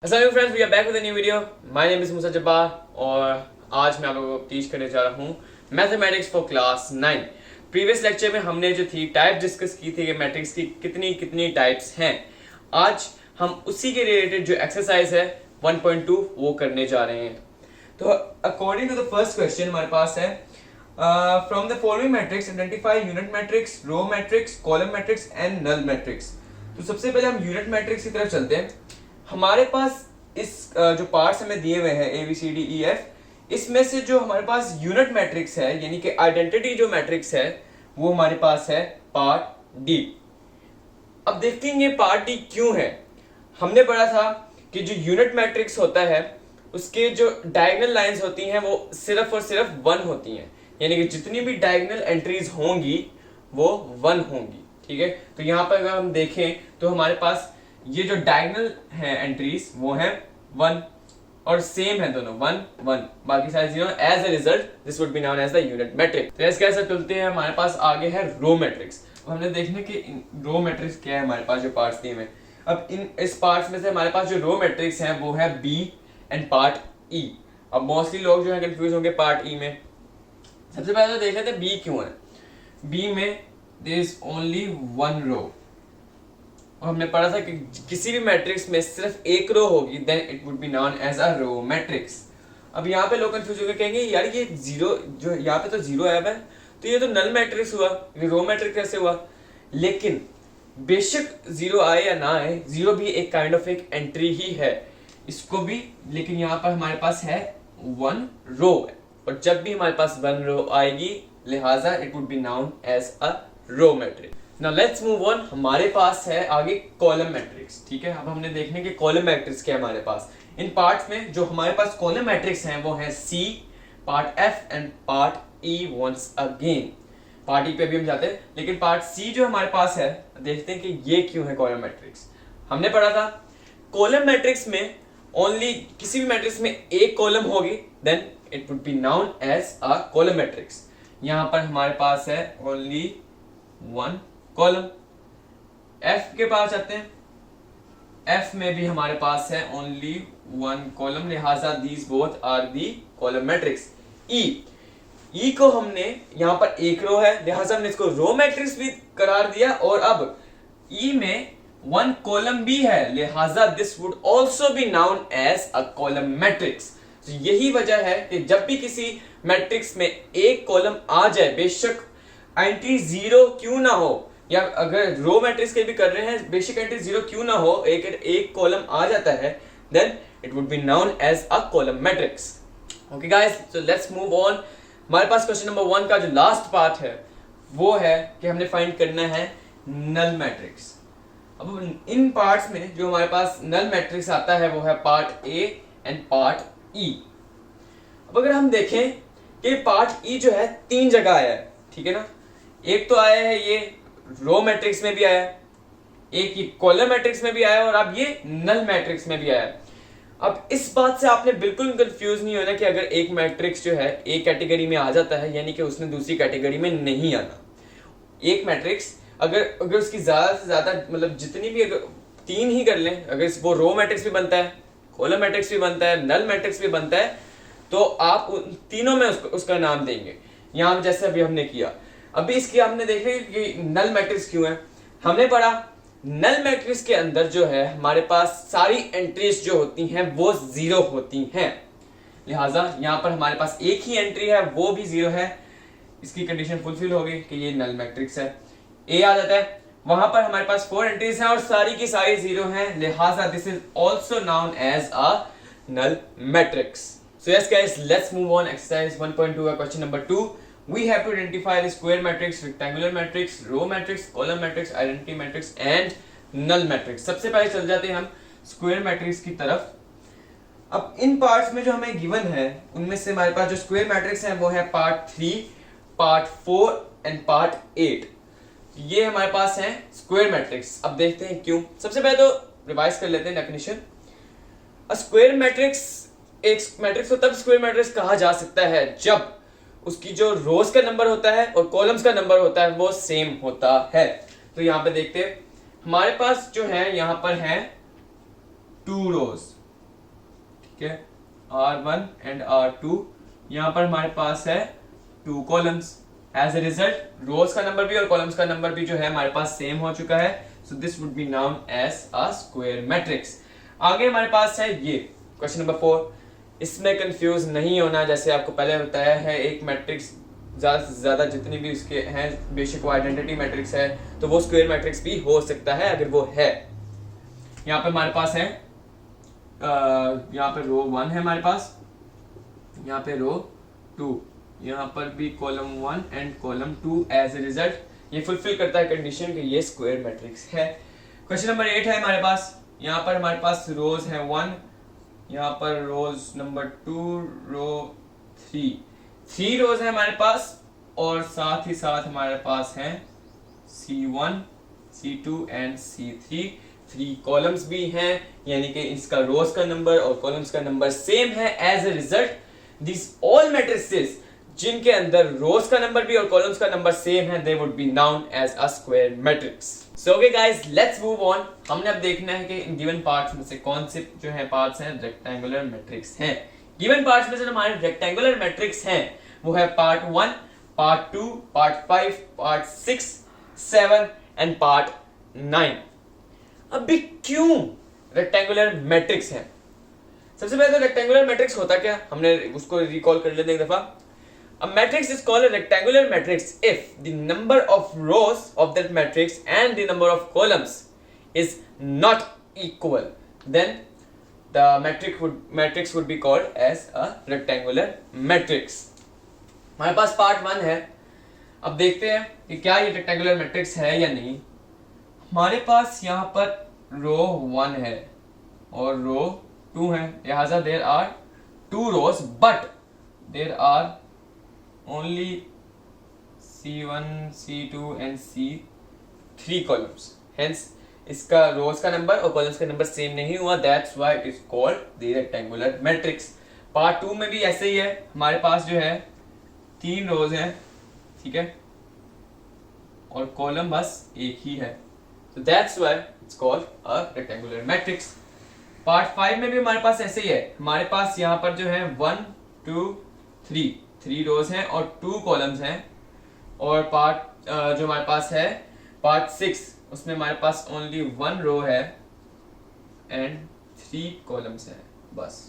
अस्सलाम friends, we are back with a new video. My name is Musa Jabbar और आज मैं आप लोगों को टीच करने जा रहा हूँ mathematics for class 9। Previous lecture में हमने जो थी टाइप डिस्कस की थी कि मैट्रिक्स की कितनी कितनी टाइप्स हैं। आज हम उसी के रिलेटेड जो एक्सरसाइज है 1.2 वो करने जा रहे हैं। तो according to the first question हमारे पास है from the following matrix identify unit matrix, row matrix, column matrix and null matrix. तो सबसे पहले हम यूनिट मैट्रिक्स की तरफ चलते हैं। हमारे पास इस जो पार्ट्स हमें दिए हुए हैं A B C D E F, इसमें से जो हमारे पास यूनिट मैट्रिक्स है यानी कि आइडेंटिटी जो मैट्रिक्स है वो हमारे पास है पार्ट डी। अब देखेंगे पार्ट डी क्यों है। हमने पढ़ा था कि जो यूनिट मैट्रिक्स होता है उसके जो डायगोनल लाइंस होती हैं वो सिर्फ और सिर्फ 1 होती हैं, यानी कि जितनी भी डायगोनल एंट्रीज होंगी वो 1 होंगी। ठीक है, तो यहाँ पर अगर हम देखें तो हमारे पास ये जो डायगोनल है एंट्रीज वो है 1 और सेम है दोनों 1 1, बाकी सारे 0। As a result this would be known as the unit matrix. तो ऐसे कैसे चलते हैं, हमारे पास आगे है रो मैट्रिक्स। हमने देखने कि रो मैट्रिक्स क्या है हमारे पास जो पार्ट्स दिए हैं। अब इस पार्ट्स में से हमारे पास जो रो मैट्रिक्स हैं वो है बी एंड पार्ट ई। अब मोस्टली लोग जो है कंफ्यूज होंगे पार्ट ई में। सबसे पहले तो देख लेते हैं बी क्यों है। बी में देयर इज ओनली 1 रो और हमने पढ़ा था कि किसी भी मैट्रिक्स में सिर्फ एक रो होगी then it would be known as a row matrix. अब यहाँ पे लोग कंफ्यूज होकर कहेंगे यार ये जीरो जो यहाँ पे तो जीरो आया है तो ये तो नल मैट्रिक्स हुआ, ये रो मैट्रिक्स कैसे हुआ। लेकिन बेशक जीरो आए या ना आए, जीरो भी एक काइंड ऑफ एक एंट्री ही है इसको भी, लेकिन यहाँ पर हमारे पास है 1 रो और जब भी हमारे पास 1 रो आएगी लिहाजा it would be known as a row matrix. Now let's move on. हमारे पास है आगे कॉलम मैट्रिक्स। ठीक है, अब हमने देखने के कॉलम मैट्रिक्स क्या है हमारे पास। इन पार्ट्स में जो हमारे पास कॉलम मैट्रिक्स हैं वो है C, part F and part E once again. Part E पे भी हम जाते हैं, लेकिन पार्ट सी जो हमारे पास है देखते हैं कि ये क्यों है कॉलम मैट्रिक्स। हमने पढ़ा था कॉलम मैट्रिक्स में ओनली किसी भी मैट्रिक्स में एक कॉलम होगी then it would be known as a column matrix. यहाँ पर हमारे पास है ओनली 1 कॉलम। एफ के पास आते हैं, एफ में भी हमारे पास है ओनली 1 कॉलम, लिहाजा these both are the column matrix. E को हमने यहाँ पर एक रो है लिहाजा हमने इसको रो मैट्रिक्स भी करार दिया और अब ई में 1 कॉलम भी है लिहाजा this would also be known as a column matrix. तो यही वजह है कि जब भी किसी मैट्रिक्स में एक कॉलम आ जाए, बेशक एंट्री 0 क्यों ना हो, या अगर रो मैट्रिक्स के भी कर रहे हैं बेसिक एंट्री 0 क्यों ना हो, एक कॉलम आ जाता है then it would be known as a column matrix. Okay guys, so let's move on. हमारे पास क्वेश्चन नंबर 1 का जो लास्ट पार्ट है वो है कि हमने फाइंड करना है नल मैट्रिक्स। अब इन पार्ट्स में जो हमारे पास नल मैट्रिक्स आता है वो है पार्ट ए एंड पार्ट ई। अब अगर हम देखें कि पार्ट ई जो है 3 जगह आया है, ठीक है ना। एक तो आया है ये रो मैट्रिक्स में भी आया, एक ही कॉलम मैट्रिक्स में भी आया और अब ये नल मैट्रिक्स में भी आया। अब इस बात से आपने बिल्कुल कंफ्यूज नहीं होना कि अगर एक मैट्रिक्स जो है एक कैटेगरी में आ जाता है यानी कि उसने दूसरी कैटेगरी में नहीं आना। एक मैट्रिक्स अगर उसकी ज्यादा से ज्यादा मतलब जितनी भी अगर 3 ही कर लें, अगर वो रो मैट्रिक्स भी बनता है, कॉलम मैट्रिक्स भी बनता है, नल मैट्रिक्स भी बनता है, तो आप उन तीनों में उसका नाम देंगे। यहाँ जैसे अभी हमने किया, अभी इसकी हमने देखे कि नल मैट्रिक्स क्यों है। हमने पढ़ा नल मैट्रिक्स के अंदर जो है हमारे पास सारी एंट्रीज जो होती हैं वो 0 होती हैं, लिहाजा यहाँ पर हमारे पास एक ही एंट्री है वो भी 0 है। इसकी कंडीशन फुलफिल हो गई कि ये नल मैट्रिक्स है। ए आ जाता है, वहां पर हमारे पास 4 एंट्रीज हैं और सारी की सारी 0 हैं, लिहाजा this is also known as a null matrix. So yes guys, let's move on. Exercise 1.2 का question number 2. We have to identify the square matrix, rectangular matrix, row matrix, column matrix, identity matrix and null matrix. सबसे पहले चल जाते हैं हम square matrix की तरफ। अब इन पार्ट्स में जो हमें गिवन है उनमें से हमारे पास जो square matrix है वो है पार्ट 3, पार्ट 4 एंड पार्ट 8। ये हमारे पास है square matrix। अब देखते हैं क्यों। सबसे पहले तो रिवाइज कर लेते हैं डेफिनेशन। A square matrix, एक मैट्रिक्स को तब स्क्वायर मैट्रिक्स कहा जा सकता है जब उसकी जो रोज का नंबर होता है और कॉलम्स का नंबर होता है वो सेम होता है। तो यहाँ पे देखते हैं हमारे पास जो है यहाँ पर है 2 रोज ठीक है, R1 एंड R2, यहाँ पर हमारे पास है 2 कॉलम्स। एज ए रिजल्ट रोज का नंबर भी और कॉलम्स का नंबर भी जो है हमारे पास सेम हो चुका है, so this would be known as a square matrix. आगे हमारे पास है ये क्वेश्चन नंबर 4। इसमें कंफ्यूज नहीं होना, जैसे आपको पहले बताया है, एक मैट्रिक्स ज़्यादा से ज़्यादा जितनी भी उसके हैं, बेशक वो आइडेंटिटी मैट्रिक्स है तो वो स्क्वायर मैट्रिक्स भी हो सकता है अगर वो है। यहाँ पे हमारे पास है यहाँ पे रो 1 है हमारे पास, यहाँ पे रो 2, यहाँ पर भी column 1 and column 2। As a result ये फुलफिल करता है कंडीशन कि ये स्क्वायर मैट्रिक्स है। क्वेश्चन नंबर 8 है हमारे पास। यहाँ पर हमारे पास रोज है 1, यहाँ पर रोज नंबर 2, रो 3 रोज है हमारे पास, और साथ ही साथ हमारे पास हैं C1, C2 and C3। 3 columns भी हैं, यानी कि इसका रोज का नंबर और कॉलम्स का नंबर सेम है। As a result this all matrices जिनके अंदर रोज का नंबर भी और कॉलम्स का नंबर सेम है, they would be known as a square matrix. So okay guys, let's move on. हमने अब देखना है कि इन गिवन पार्ट्स में से कौन से जो है पार्ट्स हैं रेक्टेंगुलर मैट्रिक्स हैं। गिवन पार्ट्स में से हमारे रेक्टेंगुलर मैट्रिक्स हैं वो है part 1, part 2, part 5, part 6, 7 and part 9। अभी क्यों रेक्टेंगुलर मैट्रिक्स है? सबसे पहले तो रेक्टेंगुलर मैट्रिक्स होता क्या, हमने उसको रिकॉल कर लेते हैं एक दफा। A matrix is called a rectangular matrix if the number of rows of that matrix and the number of columns is not equal. Then the matrix would be called as a rectangular matrix. हमारे पास part 1 है। अब देखते हैं कि क्या ये rectangular matrix है या नहीं। हमारे पास यहाँ पर रो 1 है और रो 2 है, लिहाजा there are 2 rows but there are only C1, C2 and C3 columns. Hence इसका रोज का नंबर और कॉलम्स का नंबर सेम नहीं हुआ, that's why it is called the rectangular matrix. Part 2 में भी ऐसे ही है, हमारे पास जो है 3 रोज हैं, ठीक है, और कॉलम बस एक ही है, so that's why it's called a rectangular matrix. Part 5 में भी हमारे पास ऐसे ही है, हमारे पास यहाँ पर जो है 1, 2, 3 रोज हैं और 2 कॉलम्स हैं, और पार्ट जो हमारे पास है पार्ट 6 उसमें हमारे पास ओनली 1 रो है एंड 3 कॉलम्स हैं बस,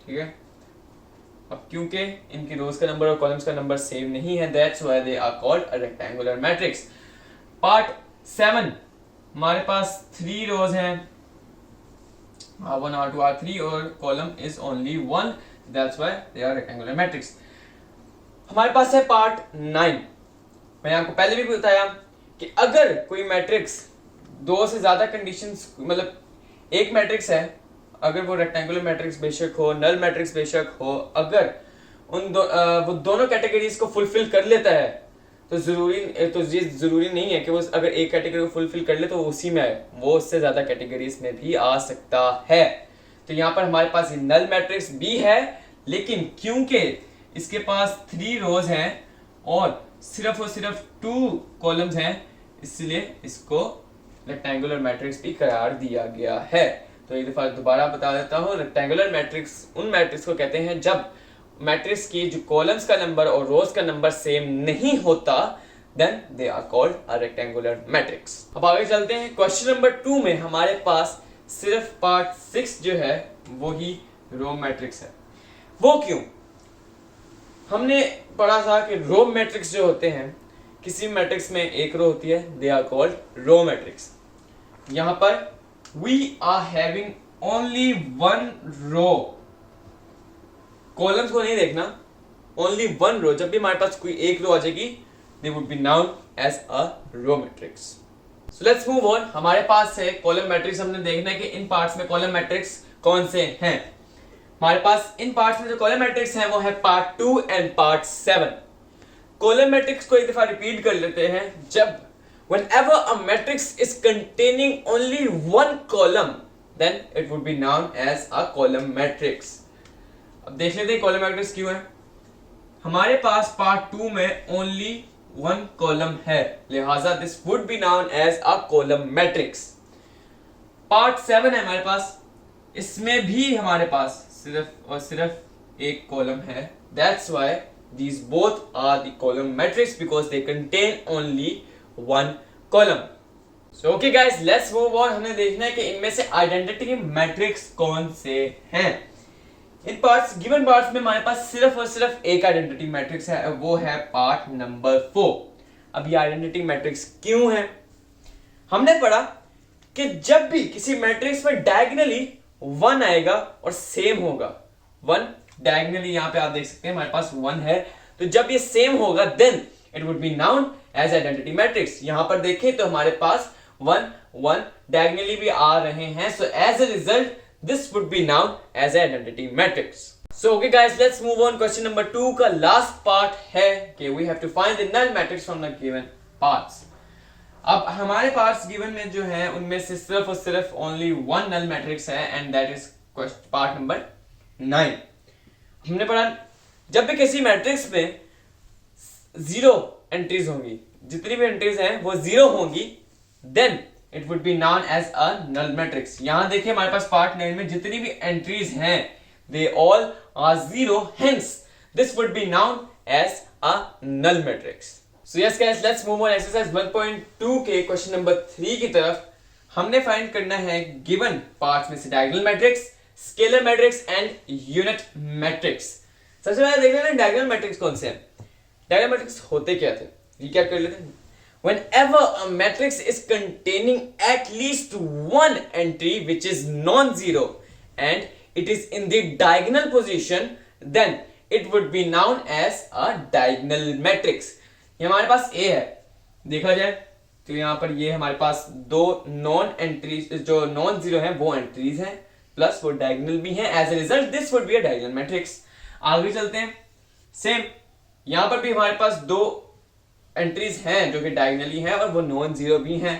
ठीक है। अब क्योंकि इनकी रोज का नंबर और कॉलम्स का नंबर सेम नहीं है, that's why they are called a rectangular matrix. Part 7 हमारे पास 3 रोज हैं, R1, R2, R3 और column is only 1, that's why they are rectangular matrix. हमारे पास है पार्ट 9। मैंने आपको पहले भी बताया कि अगर कोई मैट्रिक्स 2 से ज्यादा कंडीशंस, मतलब एक मैट्रिक्स है, अगर वो रेक्टेंगुलर मैट्रिक्स बेशक हो, नल मैट्रिक्स बेशक हो, अगर वो दोनों कैटेगरीज को फुलफिल कर लेता है तो ये जरूरी नहीं है कि वो अगर एक कैटेगरी को फुलफिल कर ले तो उसी में आए, वो उससे ज्यादा कैटेगरीज में भी आ सकता है। तो यहाँ पर हमारे पास नल मैट्रिक्स भी है, लेकिन क्योंकि इसके पास 3 रोज हैं और सिर्फ 2 कॉलम्स हैं, इसलिए इसको रेक्टेंगुलर मैट्रिक्स भी करार दिया गया है। तो एक दफा दोबारा बता देता हूँ, रेक्टेंगुलर मैट्रिक्स उन मैट्रिक्स को कहते हैं जब मैट्रिक्स की जो कॉलम्स का नंबर और रोज का नंबर सेम नहीं होता, then they are called a rectangular matrix. अब आगे चलते हैं। क्वेश्चन नंबर 2 में हमारे पास सिर्फ पार्ट 6 जो है वो ही रो मैट्रिक्स है। वो क्यों? हमने पढ़ा था कि रो मैट्रिक्स जो होते हैं, किसी मैट्रिक्स में एक रो होती है, they are called row matrix. यहाँ पर we are having only 1 row, columns को नहीं देखना, ओनली 1 रो। जब भी हमारे पास कोई एक रो आ जाएगी, they would be known as a row matrix. So let's move on. हमारे पास है कॉलम मैट्रिक्स। हमने देखना है कि इन पार्ट्स में कॉलम मैट्रिक्स कौन से हैं। हमारे पास इन पार्ट्स में जो कॉलम मैट्रिक्स हैं वो है part 2 and part 7। Column matrix को एक दफा रिपीट कर लेते हैं। जब whenever a matrix is containing only 1 column, then it would be known as a column matrix. अब देख लेते हैं कॉलम मैट्रिक्स क्यों है। हमारे पास पार्ट 2 में ओनली 1 कॉलम है, लिहाजा this would be known as a column matrix. Part 7 है हमारे पास, इसमें भी हमारे पास सिर्फ और सिर्फ एक कॉलम है। That's why these both are the column matrix because they contain only one column. So okay guys, let's move on. हमें देखना है कि इनमें से आइडेंटिटी मैट्रिक्स कौन से हैं। इन पार्ट्स गिवन पार्ट्स में हमारे पास सिर्फ और सिर्फ एक आइडेंटिटी मैट्रिक्स है, वो है पार्ट नंबर 4। अब ये आइडेंटिटी मैट्रिक्स क्यों है? हमने पढ़ा कि जब भी किसी मैट्रिक्स में डायगोनली 1 आएगा और सेम होगा, 1 डायगोनली यहां पे आप देख सकते हैं हमारे पास 1 है, तो जब ये सेम होगा then it would be known as identity matrix. यहां पर देखें तो हमारे पास 1 1 डायगोनली भी आ रहे हैं, so as a result this would be known as identity matrix. So okay guys, let's move on. Question number 2 का लास्ट पार्ट है कि we have to find the null matrix from the given parts. अब हमारे पास given में जो है उनमें से सिर्फ और सिर्फ ओनली वन नल मैट्रिक्स है and that is part number 9। हमने पढ़ा जब भी किसी मैट्रिक्स में 0 एंट्रीज होंगी, जितनी भी एंट्रीज हैं वो 0 होंगी, then it would be known as a null matrix. यहां देखिए हमारे पास पार्ट 9 में जितनी भी एंट्रीज हैं they all are 0, hence this would be known as a null matrix. So yes guys, let's move on exercise 1.2 के क्वेश्चन नंबर 3 की तरफ। हमने फाइंड करना है गिवन पार्ट्स में से diagonal matrix, scalar matrix and unit matrix. सबसे पहले देख लेते हैं डायगोनल मैट्रिक्स कौन से हैं। डायगोनल मैट्रिक्स होते क्या थे, रिकैप कर लेते हैं। Whenever a matrix is containing at least one entry which is non-zero and it is in the diagonal position, then it would be known as a diagonal matrix. ये हमारे पास A है, देखा जाए तो यहाँ पर ये हमारे पास दो नॉन एंट्रीज जो नॉन जीरो है वो एंट्रीज हैं, प्लस वो डायगोनल भी हैं, as a result this would be a diagonal matrix. आगे चलते हैं, सेम यहाँ पर भी हमारे पास दो एंट्रीज हैं जो कि डायगोनली है और वो नॉन जीरो भी हैं।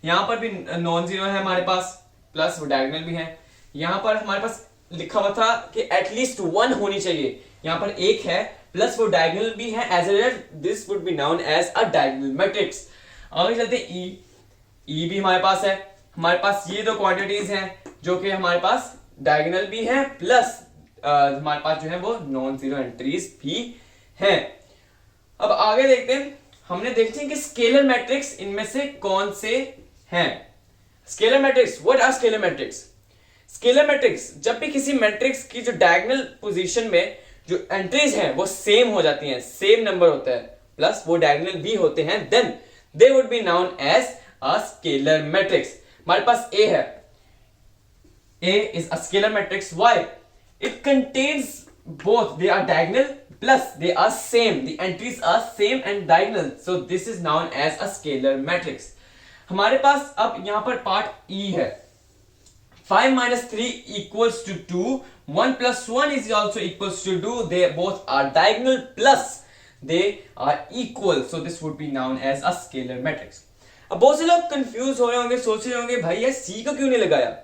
यहाँ पर भी नॉन जीरो है हमारे पास, प्लस वो डायगोनल भी है। यहाँ पर हमारे पास लिखा हुआ था कि एटलीस्ट 1 होनी चाहिए, यहाँ पर 1 है, प्लस वो डायगोनल भी है, as a result this would be known as a diagonal matrix. आगे चलते हैं, ई भी हमारे पास है। हमारे पास ये दो क्वांटिटीज हैं जो कि हमारे पास डायगोनल भी हैं, प्लस हमारे पास जो है वो नॉन जीरो एंट्रीज भी हैं। अब आगे देखते हैं, हमने देखते हैं कि स्केलर मैट्रिक्स इनमें से कौन से हैं। Scalar matrix, what are scalar matrix? Scalar matrix जब भी किसी मैट्रिक्स की जो डायगोनल पोजीशन में जो एंट्रीज हैं वो सेम हो जाती हैं, सेम नंबर होता है, प्लस वो डायगोनल भी होते हैं, then they would be known as a scalar matrix. हमारे पास ए है, A is a scalar matrix. Why? It contains both. They are diagonal plus they are same. The entries are same and diagonal. So this is known as a scalar matrix. हमारे पास अब यहाँ पर part E है। 5 minus 3 equals to 2. 1 plus 1 is also equals to 2. They both are diagonal plus they are equal. So this would be known as a scalar matrix. अब बहुत से लोग confuse हो रहे होंगे, सोच रहे होंगे भाई ये C को क्यों नहीं लगाया।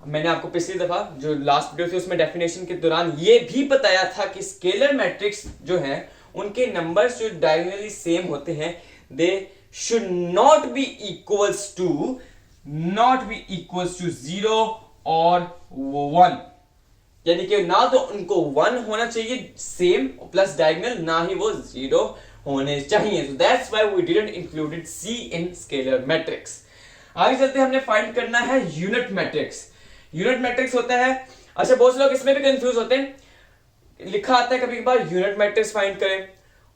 मैंने आपको पिछली दफा जो लास्ट वीडियो थी उसमें डेफिनेशन के दौरान ये भी बताया था कि स्केलर मैट्रिक्स जो हैं उनके नंबर्स जो डायगोनली सेम होते हैं they should not be equals to 0 और 1, यानी कि ना तो उनको 1 होना चाहिए सेम प्लस डायगोनल, ना ही वो 0 होने चाहिए। So that's why we didn't included C in scalar matrix. आगे चलते हैं, हमने फाइंड करना है यूनिट मैट्रिक्स। यूनिट मैट्रिक्स होता है, अच्छा बहुत से लोग इसमें भी कंफ्यूज होते हैं, लिखा आता है कभी कभार यूनिट मैट्रिक्स फाइंड करें,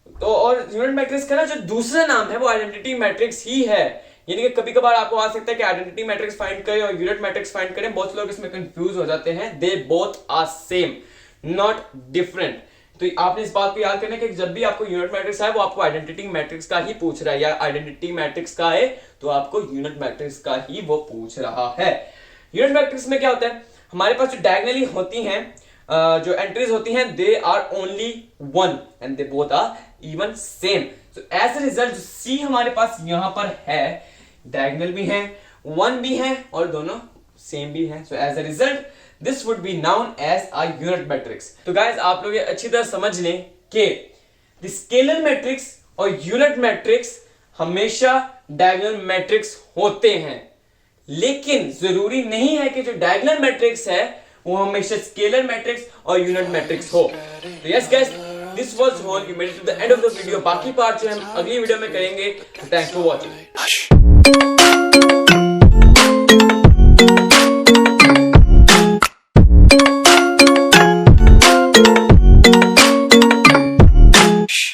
तो और यूनिट मैट्रिक्स का ना जो दूसरा नाम है वो आइडेंटिटी मैट्रिक्स ही है, यानी कि कभी कभार आपको आ सकता है कि आइडेंटिटी मैट्रिक्स फाइंड करें और यूनिट मैट्रिक्स फाइंड करें। बहुत से लोग इसमें कंफ्यूज हो जाते हैं, they both are same not different. तो आपने इस बात को याद करना कि जब भी आपको यूनिट मैट्रिक्स आए वो आपको आइडेंटिटी मैट्रिक्स का ही पूछ रहा है, या आइडेंटिटी मैट्रिक्स का है तो आपको यूनिट मैट्रिक्स का ही वो पूछ रहा है। यूनिट मैट्रिक्स में क्या होता है, हमारे पास जो डायगोनली होती हैं जो एंट्रीज होती हैं they are only 1 and they both are even same. So as a result C हमारे पास यहां पर है, डायगोनल भी है, 1 भी है और दोनों सेम भी है। So as a result this would be known as a unit matrix. तो गाइस आप लोग ये अच्छी तरह समझ लें कि द स्केलर मैट्रिक्स और यूनिट मैट्रिक्स हमेशा डायगोनल मैट्रिक्स होते हैं। लेकिन जरूरी नहीं है कि जो डायगोनल मैट्रिक्स है वो हमेशा स्केलर मैट्रिक्स और यूनिट मैट्रिक्स हो। तो yes guys, this was whole, you made it to the end of the video. बाकी पार्ट जो हम अगली वीडियो में करेंगे। Thanks for watching.